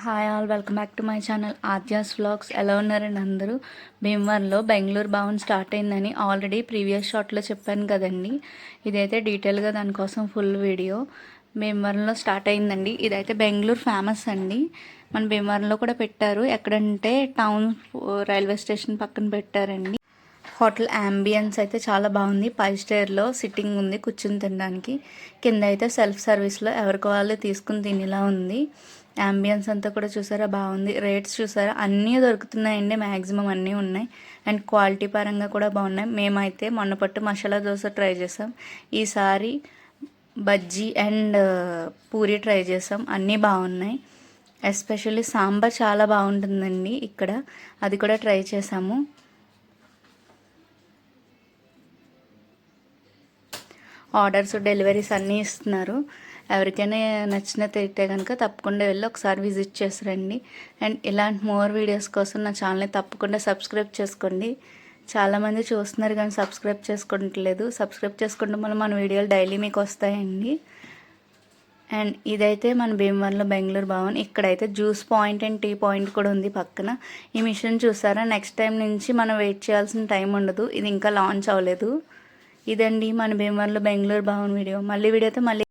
Hi all, welcome back to my channel Aadya's vlogs. ఎలా ఉన్నారండి అందరూ? భీమవరంలో బెంగళూరు భవన్ స్టార్ట్ అయిందని ఆల్రెడీ ప్రీవియస్ షాట్లో చెప్పాను కదండి. ఇదైతే డీటెయిల్గా దానికోసం ఫుల్ వీడియో. భీమవరంలో స్టార్ట్ అయిందండి. ఇదైతే బెంగళూరు ఫేమస్ అండి. మన భీమవరంలో కూడా పెట్టారు. ఎక్కడంటే టౌన్ రైల్వే స్టేషన్ పక్కన పెట్టారండి. హోటల్ యాంబియన్స్ అయితే చాలా బాగుంది. 5 స్టార్లో సిట్టింగ్ ఉంది, కూర్చుని తినడానికి. కింద అయితే సెల్ఫ్ సర్వీస్లో ఎవరికి వాళ్ళు తీసుకుని తినేలా ఉంది. యాంబియన్స్ అంతా కూడా చూసారా, బాగుంది. రేట్స్ చూసారా, అన్నీ దొరుకుతున్నాయండి. మ్యాక్సిమం అన్నీ ఉన్నాయి. అండ్ క్వాలిటీ పరంగా కూడా బాగున్నాయి. మేమైతే మొన్న పట్టు మసాలా దోశ ట్రై చేసాం. ఈసారి బజ్జీ అండ్ పూరి ట్రై చేసాం. అన్నీ బాగున్నాయి. ఎస్పెషల్లీ సాంబార్ చాలా బాగుంటుందండి ఇక్కడ. అది కూడా ట్రై చేసాము. ఆర్డర్స్, డెలివరీస్ అన్నీ ఇస్తున్నారు. ఎవరికైనా నచ్చినట్టయితే కనుక తప్పకుండా వెళ్ళి ఒకసారి విజిట్ చేసి రండి. అండ్ ఇలాంటి మోర్ వీడియోస్ కోసం నా ఛానల్ని తప్పకుండా సబ్స్క్రైబ్ చేసుకోండి. చాలామంది చూస్తున్నారు కానీ సబ్స్క్రైబ్ చేసుకోవట్లేదు. సబ్స్క్రైబ్ చేసుకోవడం వల్ల మన వీడియోలు డైలీ మీకు వస్తాయండి. అండ్ ఇదైతే మన భీమవరంలో బెంగళూరు భవన్. ఇక్కడైతే juice point and tea point కూడా ఉంది పక్కన. ఈ మిషన్ చూసారా, నెక్స్ట్ టైం నుంచి మనం వెయిట్ చేయాల్సిన టైం ఉండదు. ఇది ఇంకా లాంచ్ అవ్వలేదు. ఇదండి మన భీమవరంలో బెంగళూరు భవన్ వీడియో. వీడియోతో మళ్ళీ